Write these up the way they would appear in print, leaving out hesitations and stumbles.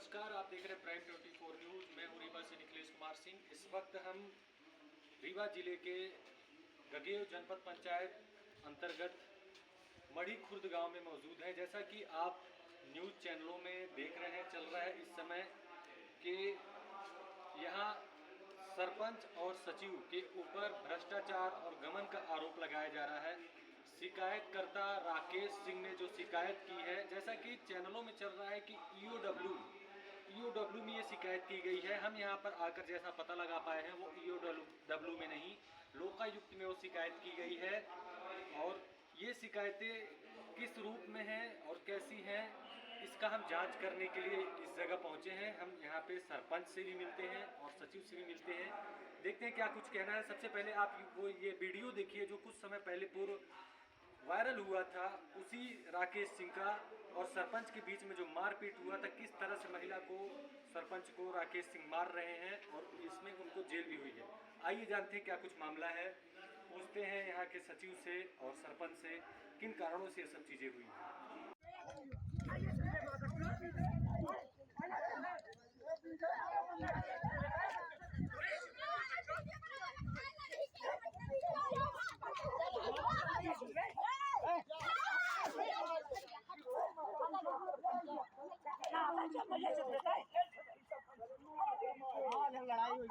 नमस्कार, आप देख रहे हैं प्राइम 24 न्यूज़। मैं हूँ रीवा से निखिलेश कुमार सिंह। इस वक्त हम रीवा जिले के गगेव जनपद पंचायत अंतर्गत मढ़ी खुर्द गांव में मौजूद हैं। जैसा कि आप न्यूज़ चैनलों में देख रहे हैं, चल रहा है इस समय कि यहाँ सरपंच और सचिव के ऊपर भ्रष्टाचार और गबन का आरोप लगाया जा रहा है। शिकायतकर्ता राकेश सिंह ने जो शिकायत की है, जैसा कि चैनलों में चल रहा है कि ईओडब्ल्यू में ये शिकायत की गई है। हम यहाँ पर आकर जैसा पता लगा पाए हैं वो ईओडब्ल्यू में नहीं, लोकायुक्त में वो शिकायत की गई है। और ये शिकायतें किस रूप में हैं और कैसी हैं, इसका हम जांच करने के लिए इस जगह पहुंचे हैं। हम यहाँ पे सरपंच से भी मिलते हैं और सचिव से भी मिलते हैं, देखते हैं क्या कुछ कहना है। सबसे पहले आप वो ये वीडियो देखिए जो कुछ समय पहले पूर्व वायरल हुआ था, उसी राकेश सिंह का और सरपंच के बीच में जो मारपीट हुआ था, किस तरह से महिला को, सरपंच को राकेश सिंह मार रहे हैं और इसमें उनको जेल भी हुई है। आइए जानते हैं क्या कुछ मामला है, पूछते हैं यहाँ के सचिव से और सरपंच से किन कारणों से ये सब चीज़ें हुई हैं। लड़ाई हुई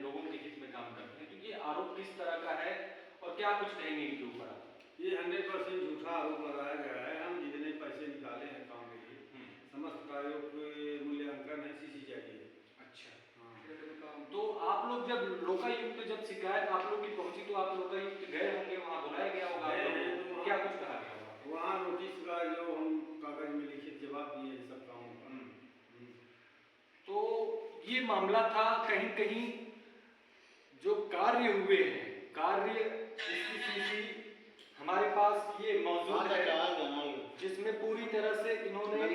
लोगों के हित में काम करते हैं, तो ये आरोप किस तरह का है और क्या कुछ कहेंगे इनके ऊपर? ये 100% झूठा आरोप लगाया गया है। हम जितने पैसे निकाले हैं काम के लिए, समस्त कार्यों के मूल्यांकन है सीसी चाहिए। अच्छा, हाँ। तो आप लोग जब लोकायुक्त जब शिकायत आप लोग की पहुंची तो आप लोकायुक्त गए होंगे, वहाँ बुलाया गया होगा, तो क्या कुछ कहा गया होगा? वहाँ नोटिस का जो हम कागज में लिखित जवाब दिए सब कामों का। तो ये मामला था कहीं कहीं जो कार्य हुए हैं, कार्य इसकी सीसी हमारे पास ये मौजूद है, जिसमें पूरी तरह से इन्होंने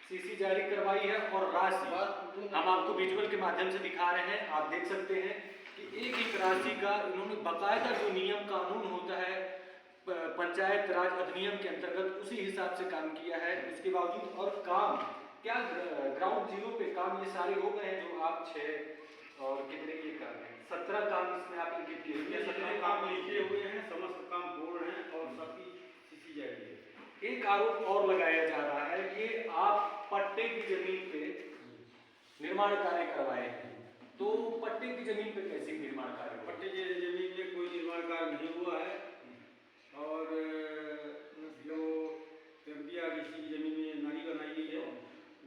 सीसी जारी करवाई है और राशि हम आपको विजुअल के माध्यम से दिखा रहे हैं। आप देख सकते हैं कि एक एक राशि का इन्होंने बकायदा जो नियम कानून होता है पंचायत राज अधिनियम के अंतर्गत, उसी हिसाब से काम किया है। इसके बावजूद और काम क्या ग्राउंड जीरो पे काम ये सारे हो गए हैं जो आप 6 और कितने ये कर रहे हैं, 17 काम इसमें आप लिखे किए हुए हैं, 17 काम लिखे हुए हैं, समस्त काम पूर्ण हैं और सबकी सीसी जारी है। एक आरोप और लगाया जा रहा है कि आप पट्टे की जमीन पे निर्माण कार्य करवाए हैं, तो पट्टे की जमीन पे कैसे निर्माण कार्य? पट्टे की जमीन में कोई निर्माण कार्य नहीं हुआ है और जो एमपीआरडीसी की जमीन में नाली बनाई गई है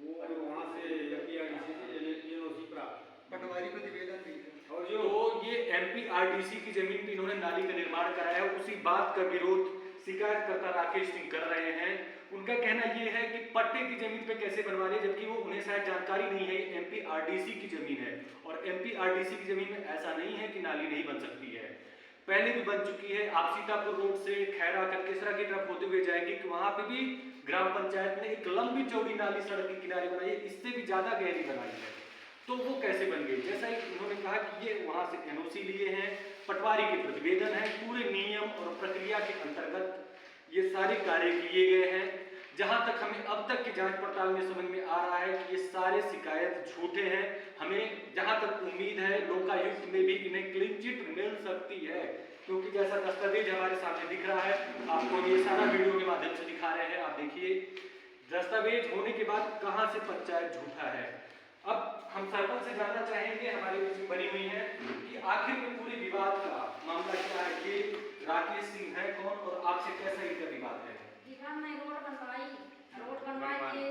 वो वहाँ से एमपीआरडीसी से एनओसी प्राप्त, पटवारी को निवेदन दी और जो तो ये एमपीआरडीसी की जमीन पे इन्होंने नाली का निर्माण कराया है, उसी बात का विरोध शिकायतकर्ता राकेश सिंह कर रहे हैं। उनका कहना यह है कि पट्टे की जमीन पे कैसे बनवा रहे, जबकि वो उन्हें शायद जानकारी नहीं है एमपीआरडीसी की जमीन है और एमपीआरडीसी की जमीन में ऐसा नहीं है कि नाली नहीं बन सकती है, पहले भी बन चुकी है। आप सीतापुर रोड से खैरा केसरा की तरफ होते हुए जाएंगे कि वहां पे भी ग्राम पंचायत ने एक लंबी चौड़ी नाली सड़क के किनारे बनाई है, इससे भी ज्यादा गहरी बनाई है, तो वो कैसे बन गई? जैसा ही उन्होंने कहा कि ये वहां से एनओसी लिए हैं, पटवारी के प्रतिवेदन है, पूरे नियम और प्रक्रिया के अंतर्गत ये सारे कार्य किए गए हैं। जहां तक हमें अब तक की जांच पड़ताल में समझ में आ रहा है कि ये सारे शिकायत झूठे हैं। हमें जहां तक उम्मीद है लोकायुक्त में भी इन्हें क्लीन चिट मिल सकती है, क्योंकि जैसा दस्तावेज हमारे सामने दिख रहा है, आपको ये सारा वीडियो के माध्यम से दिखा रहे हैं। आप देखिए दस्तावेज होने के बाद कहां से पंचायत झूठा है। अब हम सरपंच से जानना चाहेंगे, हमारे बीच में बनी हुई है, कि आखिर में पूरे विवाद का मामला क्या है। ये राकेश सिंह है कौन और आपसे कैसा इनका विवाद है? जी हाँ, मैं रोड बनवाई के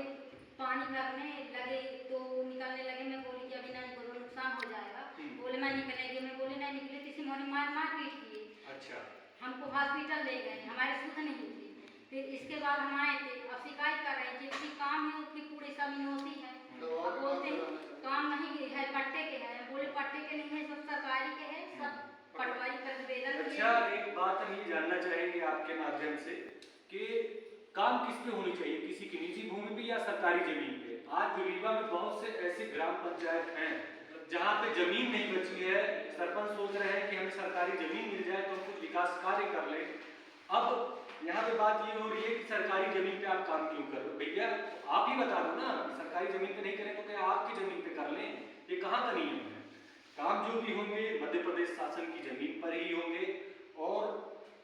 पानी भरने लगे तो निकलने लगे। मैं बोली कि अभी नहीं करो, नुकसान हो जाएगा। बोले मैं निकलेंगे, मैं बोले नहीं निकले। किसी मोने मार पीट किए। अच्छा। हमको हॉस्पिटल ले गए, हमारे सुध नहीं थी। फिर इसके बाद हम आए थे, अब शिकायत कर रहे थे कि काम है उसकी पूरी जमीन होती है। अब बोलते काम नहीं है, पट्टे के है। बोले पट्टे के नहीं है, सब सरकारी के है, सब पटवारी प्रतिवेदन। अच्छा, एक बात हम ये जानना चाहेंगे आपके माध्यम से कि काम किस पे होनी चाहिए, किसी की निजी भूमि पे या सरकारी जमीन पे? आज रीवा में बहुत से ऐसी ग्राम पंचायत हैं जहाँ पे जमीन नहीं बची है। सरपंच सोच रहे हैं कि हमें सरकारी जमीन मिल जाए तो हम कुछ विकास कार्य कर ले। अब यहाँ पे बात ये हो रही है कि सरकारी जमीन पे आप काम क्यों कर रहे हो? भैया आप ही बता दो ना, सरकारी जमीन पे नहीं करें तो क्या आपकी जमीन पे कर लें? ये कहाँ का नियम है? काम जो भी होंगे मध्य प्रदेश शासन की जमीन पर ही होंगे। और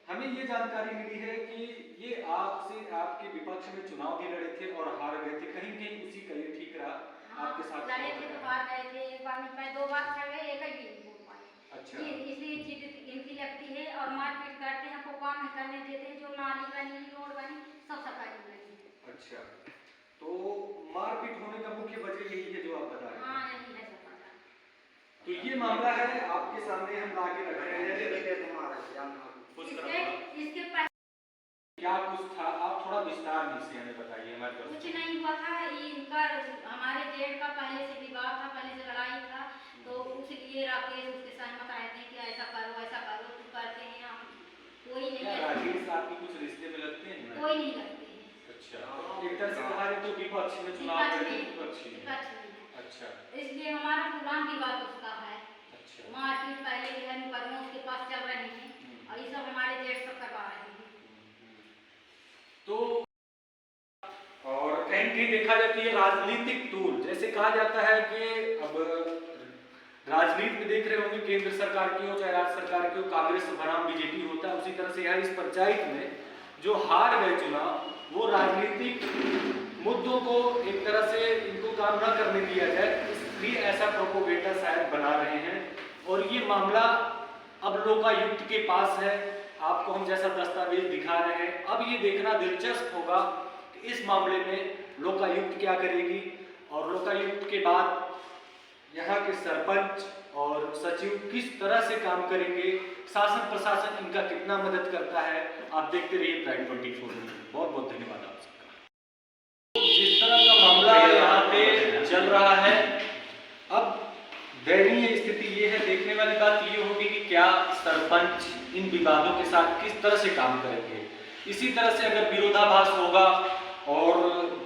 हमें ये जानकारी मिली है कि ये आपसे आपके विपक्ष में चुनाव भी लड़े थे और हार गए थे। कहीं कहीं उसी का ये ठीक रहा आपके साथ? लड़े थे तो हार गए थे। एक बार मैं 2 बार खड़ गए, एक ही नहीं बोल पाए। अच्छा। इसलिए चीज इनकी लगती है और मारपीट करते हैं, हमको काम नहीं करने देते हैं। जो नाली बनी रोड बनी सब सरकारी बनी। अच्छा, तो मारपीट होने का मुख्य वजह यही है जो आप बता रहे हैं? हाँ, यही है सरकार। तो ये मामला है आपके सामने हम ला के रख रहे हैं। इसके पहले क्या कुछ था, आप थोड़ा विस्तार में से हमें बताइए। हमारे कुछ नहीं हुआ था। इनका हमारे जेठ का पहले से विवाद था, पहले से लड़ाई था। तो उसलिए राकेश उसके सहमत आए थे कि ऐसा करो तो करते हैं हम। कोई नहीं है। राकेश आपके कुछ रिश्ते में लगते हैं? कोई नहीं लगते हैं। अच्छा, एक तरह से कहा जाए तो विपक्ष में चुनाव लड़े, विपक्षी में। अच्छा, इसलिए हमारा पुराना विवाद उसका है। अच्छा, मारपीट पहले भी है, मुकदमे उसके पास चल रहे हैं और ये सब हमारे जेठ सब करवा रहे हैं। तो और कहीं कहीं देखा जाती है राजनीतिक टूल, जैसे कहा जाता है कि अब राजनीति में देख रहे होंगे केंद्र सरकार की हो चाहे राज्य सरकार की हो, कांग्रेस बनाम बीजेपी होता है। उसी तरह से यहाँ इस पंचायत में जो हार गए चुनाव, वो राजनीतिक मुद्दों को एक तरह से इनको काम न करने दिया जाए, इसलिए ऐसा प्रोपोगेंडा शायद बना रहे हैं। और ये मामला अब लोकायुक्त के पास है। आपको हम जैसा दस्तावेज दिखा रहे हैं, अब ये देखना दिलचस्प होगा कि इस मामले में लोकायुक्त क्या करेगी और लोकायुक्त के बाद यहाँ के सरपंच और सचिव किस तरह से काम करेंगे, शासन प्रशासन इनका कितना मदद करता है। आप देखते रहिए प्राइम 24 में। बहुत बहुत धन्यवाद आप सबका। जिस तरह का मामला यहाँ पे चल रहा है, अब दयनीय स्थिति ये है, देखने वाली बात ये होगी कि क्या सरपंच इन विवादों के साथ किस तरह से काम करेंगे। इसी तरह से अगर विरोधाभास होगा और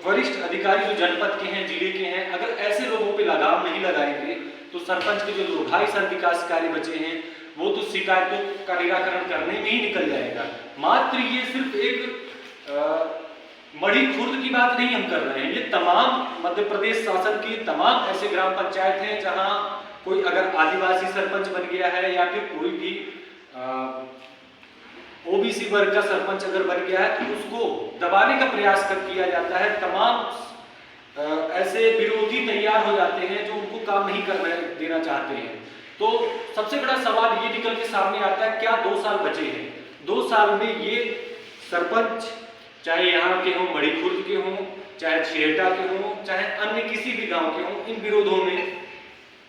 वरिष्ठ अधिकारी जो जनपद के हैं, जिले के हैं, अगर ऐसे लोगों पे लगाम नहीं लगाएंगे तो सरपंच के जो 2.5 विकास कार्य बचे हैं वो तो शिकायतों का निराकरण करने में ही निकल जाएगा। मात्र ये सिर्फ एक मढ़ी खुर्द की बात नहीं हम कर रहे हैं, ये तमाम मध्य प्रदेश शासन की तमाम ऐसे ग्राम पंचायत हैं जहां कोई अगर आदिवासी सरपंच बन गया है या फिर कोई भी ओबीसी वर्ग का सरपंच अगर बन गया है तो उसको दबाने का प्रयास किया जाता है। तमाम ऐसे विरोधी तैयार हो जाते हैं जो उनको काम नहीं करने देना चाहते हैं। तो सबसे बड़ा सवाल ये निकल के सामने आता है, क्या 2 साल बचे हैं? 2 साल में ये सरपंच चाहे यहाँ के हों, मढ़ी खुर्द के हों, चाहे छेहटा के हों, चाहे अन्य किसी भी गांव के हों, इन विरोधों में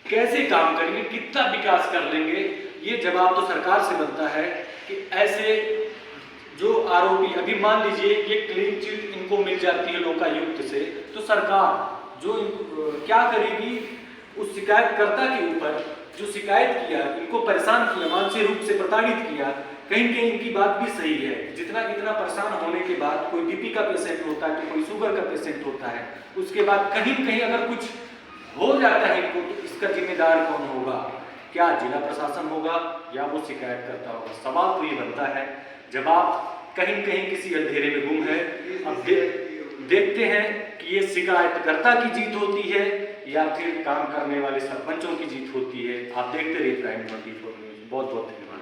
कैसे काम करेंगे, कितना विकास कर लेंगे? ये जवाब तो सरकार से बनता है कि ऐसे जो आरोपी, अभी मान लीजिए ये क्लीन चिट इनको मिल जाती है लोकायुक्त से, तो सरकार जो क्या करेगी उस शिकायतकर्ता के ऊपर जो शिकायत किया, इनको परेशान किया, मानसिक रूप से प्रताड़ित किया। कहीं कहीं इनकी बात भी सही है। जितना इतना परेशान होने के बाद कोई बीपी का पेशेंट होता है, कोई शुगर का पेशेंट होता है, उसके बाद कहीं कहीं अगर कुछ हो जाता है इनको, तो इसका जिम्मेदार कौन होगा? क्या जिला प्रशासन होगा या वो शिकायत करता होगा? सवाल तो ये बनता है। जब आप कहीं न कहीं किसी अंधेरे में गुम है। अब देखते हैं कि ये शिकायतकर्ता की जीत होती है या फिर काम करने वाले सरपंचों की जीत होती है। आप देखते रहिए प्राइम 24 न्यूज़। बहुत बहुत धन्यवाद।